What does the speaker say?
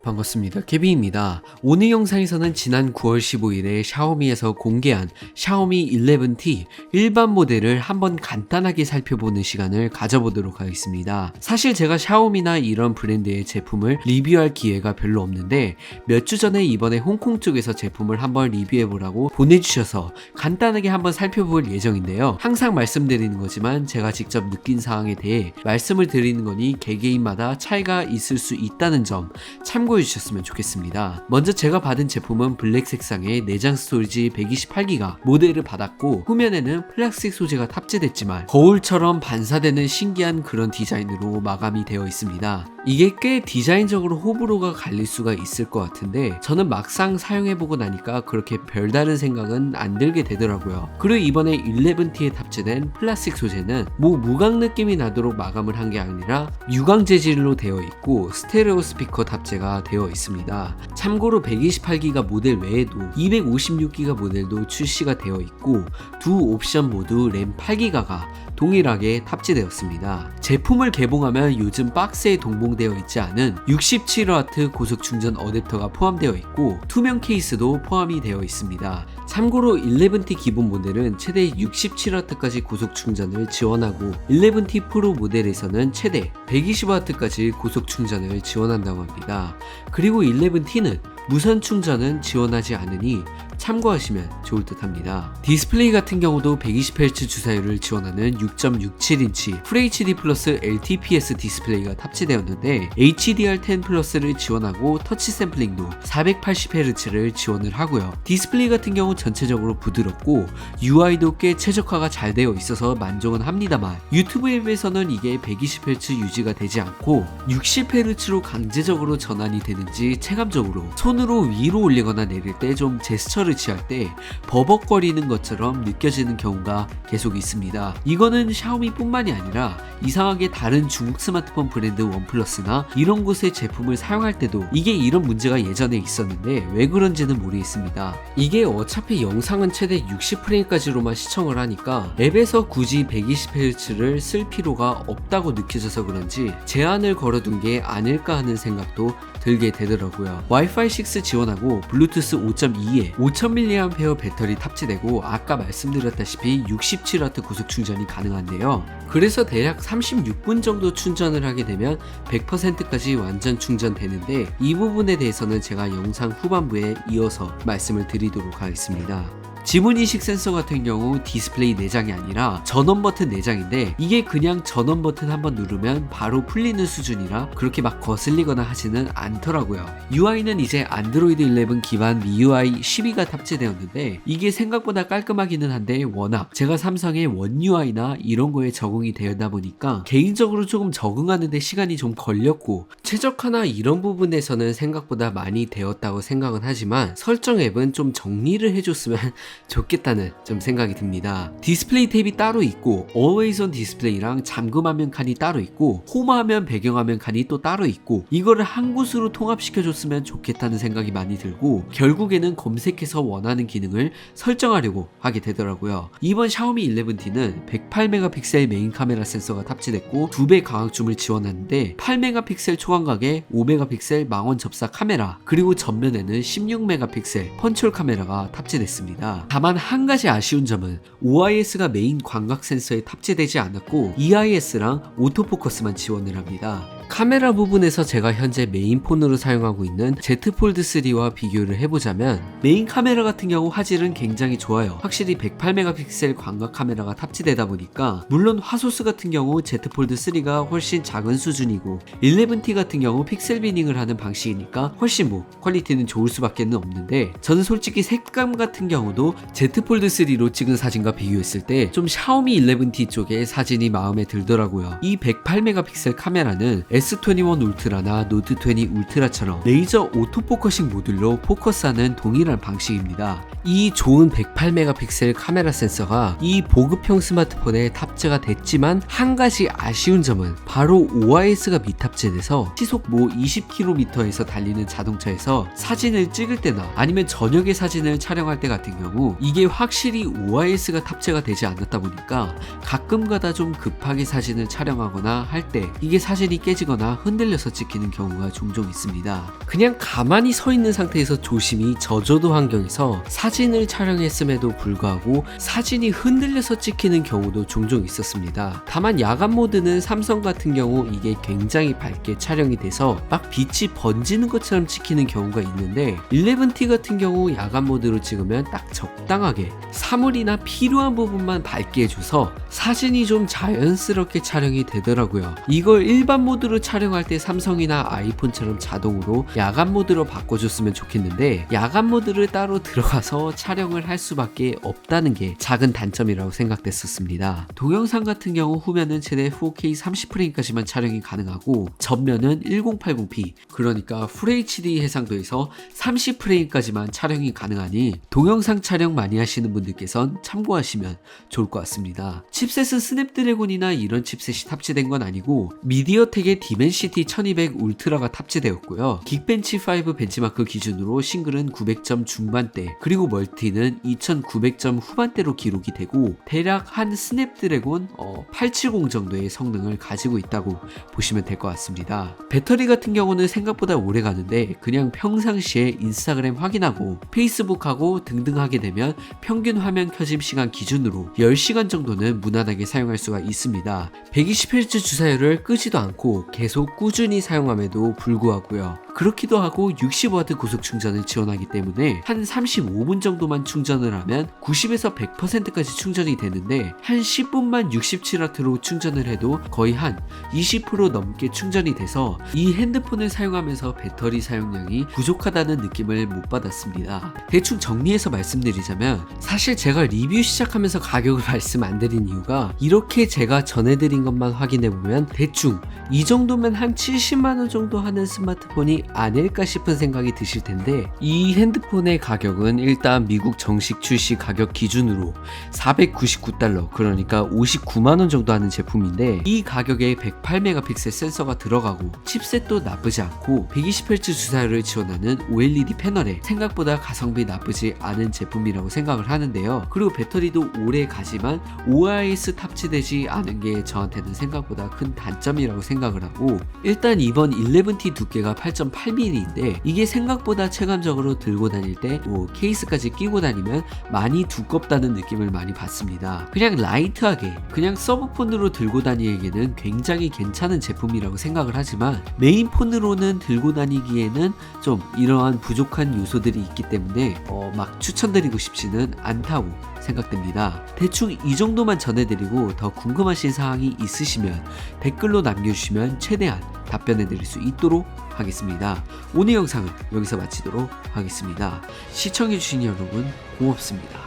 반갑습니다. 케빈입니다. 오늘 영상에서는 지난 9월 15일에 샤오미에서 공개한 샤오미 11T 일반 모델을 한번 간단하게 살펴보는 시간을 가져보도록 하겠습니다. 사실 제가 샤오미나 이런 브랜드의 제품을 리뷰할 기회가 별로 없는데 몇 주 전에 이번에 홍콩 쪽에서 제품을 한번 리뷰해보라고 보내주셔서 간단하게 한번 살펴볼 예정인데요. 항상 말씀드리는 거지만 제가 직접 느낀 사항에 대해 말씀을 드리는 거니 개개인마다 차이가 있을 수 있다는 점 참고해 주셨으면 좋겠습니다. 먼저 제가 받은 제품은 블랙 색상의 내장 스토리지 128기가 모델을 받았고, 후면에는 플라스틱 소재가 탑재됐지만 거울처럼 반사되는 신기한 그런 디자인으로 마감이 되어 있습니다. 이게 꽤 디자인적으로 호불호가 갈릴 수가 있을 것 같은데 저는 막상 사용해보고 나니까 그렇게 별다른 생각은 안 들게 되더라고요. 그리고 이번에 11T에 탑재된 플라스틱 소재는 무광 느낌이 나도록 마감을 한 게 아니라 유광 재질로 되어 있고 스테레오 스피커 탑재가 되어 있습니다. 참고로 128기가 모델 외에도 256기가 모델도 출시가 되어 있고 두 옵션 모두 램 8기가가 동일하게 탑재되었습니다. 제품을 개봉하면 요즘 박스에 동봉되어 있지 않은 67W 고속 충전 어댑터가 포함되어 있고 투명 케이스도 포함이 되어 있습니다. 참고로 11T 기본 모델은 최대 67W까지 고속 충전을 지원하고 11T 프로 모델에서는 최대 120W까지 고속 충전을 지원한다고 합니다. 그리고 11T는 무선 충전은 지원하지 않으니 참고하시면 좋을 듯 합니다. 디스플레이 같은 경우도 120Hz 주사율을 지원하는 6.67인치 FHD 플러스 LTPS 디스플레이가 탑재되었는데 HDR10 플러스를 지원하고 터치 샘플링도 480Hz를 지원을 하고요. 디스플레이 같은 경우 전체적으로 부드럽고 UI도 꽤 최적화가 잘 되어 있어서 만족은 합니다만 유튜브 앱에서는 이게 120Hz 유지가 되지 않고 60Hz로 강제적으로 전환이 되는지 체감적으로 손으로 위로 올리거나 내릴 때 좀 제스처를 취할 때 버벅거리는 것처럼 느껴지는 경우가 계속 있습니다. 이거는 샤오미 뿐만이 아니라 이상하게 다른 중국 스마트폰 브랜드 원플러스나 이런 곳의 제품을 사용할 때도 이게 이런 문제가 예전에 있었는데 왜 그런지는 모르겠습니다. 이게 어차피 영상은 최대 60프레임까지로만 시청을 하니까 앱에서 굳이 120Hz를 쓸 필요가 없다고 느껴져서 그런지 제한을 걸어둔 게 아닐까 하는 생각도 들게 되더라고요. 와이파이 6 지원하고 블루투스 5.2에 5000mAh 배터리 탑재되고 아까 말씀드렸다시피 67W 고속 충전이 가능한데요. 그래서 대략 36분 정도 충전을 하게 되면 100%까지 완전 충전되는데 이 부분에 대해서는 제가 영상 후반부에 이어서 말씀을 드리도록 하겠습니다. 지문인식 센서 같은 경우 디스플레이 내장이 아니라 전원 버튼 내장인데 이게 그냥 전원 버튼 한번 누르면 바로 풀리는 수준이라 그렇게 막 거슬리거나 하지는 않더라고요. UI는 이제 안드로이드 11 기반 MIUI 12가 탑재되었는데 이게 생각보다 깔끔하기는 한데 워낙 제가 삼성의 원 UI나 이런 거에 적응이 되다 보니까 개인적으로 조금 적응하는데 시간이 좀 걸렸고 최적화나 이런 부분에서는 생각보다 많이 되었다고 생각은 하지만 설정 앱은 좀 정리를 해줬으면 좋겠다는 좀 생각이 듭니다. 디스플레이 탭이 따로 있고 Always On 디스플레이랑 잠금화면 칸이 따로 있고 홈화면 배경화면 칸이 또 따로 있고 이거를 한 곳으로 통합시켜줬으면 좋겠다는 생각이 많이 들고 결국에는 검색해서 원하는 기능을 설정하려고 하게 되더라고요. 이번 샤오미 11T는 108메가픽셀 메인 카메라 센서가 탑재됐고 2배 광학줌을 지원하는데 8메가픽셀 초광각에 5메가픽셀 망원 접사 카메라 그리고 전면에는 16메가픽셀 펀치홀 카메라가 탑재됐습니다. 다만 한 가지 아쉬운 점은 OIS가 메인 광각 센서에 탑재되지 않았고 EIS랑 오토포커스만 지원을 합니다. 카메라 부분에서 제가 현재 메인폰으로 사용하고 있는 Z 폴드 3와 비교를 해보자면 메인 카메라 같은 경우 화질은 굉장히 좋아요. 확실히 108메가픽셀 광각 카메라가 탑재되다 보니까 물론 화소수 같은 경우 Z 폴드 3가 훨씬 작은 수준이고 11T 같은 경우 픽셀 비닝을 하는 방식이니까 훨씬 퀄리티는 좋을 수밖에 없는데 저는 솔직히 색감 같은 경우도 Z 폴드 3로 찍은 사진과 비교했을 때 좀 샤오미 11T 쪽의 사진이 마음에 들더라고요. 이 108메가픽셀 카메라는 S21 울트라나 노트 20 울트라처럼 레이저 오토포커싱 모듈로 포커스하는 동일한 방식입니다. 이 좋은 108메가픽셀 카메라 센서가 이 보급형 스마트폰에 탑재가 됐지만 한 가지 아쉬운 점은 바로 OIS가 미탑재돼서 시속 20km에서 달리는 자동차에서 사진을 찍을 때나 아니면 저녁에 사진을 촬영할 때 같은 경우 이게 확실히 OIS가 탑재가 되지 않았다 보니까 가끔가다 좀 급하게 사진을 촬영하거나 할 때 이게 사진이 깨지거나 찍히거나 흔들려서 찍히는 경우가 종종 있습니다. 그냥 가만히 서 있는 상태에서 조심히 저조도 환경에서 사진을 촬영했음에도 불구하고 사진이 흔들려서 찍히는 경우도 종종 있었습니다. 다만 야간 모드는 삼성 같은 경우 이게 굉장히 밝게 촬영이 돼서 막 빛이 번지는 것처럼 찍히는 경우가 있는데 11T 같은 경우 야간 모드로 찍으면 딱 적당하게 사물이나 필요한 부분만 밝게 해줘서 사진이 좀 자연스럽게 촬영이 되더라고요. 이걸 일반 모드로 촬영할 때 삼성이나 아이폰처럼 자동으로 야간 모드로 바꿔줬으면 좋겠는데 야간 모드를 따로 들어가서 촬영을 할 수밖에 없다는 게 작은 단점이라고 생각됐었습니다. 동영상 같은 경우 후면은 최대 4K 30프레임까지만 촬영이 가능하고 전면은 1080p 그러니까 FHD 해상도에서 30프레임까지만 촬영이 가능하니 동영상 촬영 많이 하시는 분들께선 참고하시면 좋을 것 같습니다. 칩셋은 스냅드래곤이나 이런 칩셋이 탑재된 건 아니고 미디어텍의 디멘시티 1200 울트라가 탑재되었고요. 긱벤치5 벤치마크 기준으로 싱글은 900점 중반대 그리고 멀티는 2900점 후반대로 기록이 되고 대략 한 스냅드래곤 870 정도의 성능을 가지고 있다고 보시면 될 것 같습니다. 배터리 같은 경우는 생각보다 오래 가는데 그냥 평상시에 인스타그램 확인하고 페이스북하고 등등 하게 되면 평균 화면 켜짐 시간 기준으로 10시간 정도는 무난하게 사용할 수가 있습니다. 120Hz 주사율을 끄지도 않고 계속 꾸준히 사용함에도 불구하고요. 그렇기도 하고 60W 고속 충전을 지원하기 때문에 한 35분 정도만 충전을 하면 90에서 100%까지 충전이 되는데 한 10분만 67W로 충전을 해도 거의 한 20% 넘게 충전이 돼서 이 핸드폰을 사용하면서 배터리 사용량이 부족하다는 느낌을 못 받았습니다. 대충 정리해서 말씀드리자면 사실 제가 리뷰 시작하면서 가격을 말씀 안 드린 이유가 이렇게 제가 전해드린 것만 확인해보면 대충 이 정도면 한 70만원 정도 하는 스마트폰이 아닐까 싶은 생각이 드실 텐데 이 핸드폰의 가격은 일단 미국 정식 출시 가격 기준으로 499달러 그러니까 59만원 정도 하는 제품인데 이 가격에 108메가픽셀 센서가 들어가고 칩셋도 나쁘지 않고 120Hz 주사율을 지원하는 OLED 패널에 생각보다 가성비 나쁘지 않은 제품이라고 생각을 하는데요. 그리고 배터리도 오래 가지만 OIS 탑재되지 않은 게 저한테는 생각보다 큰 단점이라고 생각을 하고 일단 이번 11T 두께가 8.8mm인데 이게 생각보다 체감적으로 들고 다닐 때 케이스까지 끼고 다니면 많이 두껍다는 느낌을 많이 받습니다. 그냥 라이트하게 그냥 서브폰으로 들고 다니기에는 굉장히 괜찮은 제품이라고 생각을 하지만 메인폰으로는 들고 다니기에는 좀 이러한 부족한 요소들이 있기 때문에 막 추천드리고 싶지는 않다고 생각됩니다. 대충 이 정도만 전해드리고 더 궁금하신 사항이 있으시면 댓글로 남겨주시면 최대한 답변해드릴 수 있도록 하겠습니다. 오늘 영상은 여기서 마치도록 하겠습니다. 시청해주신 여러분 고맙습니다.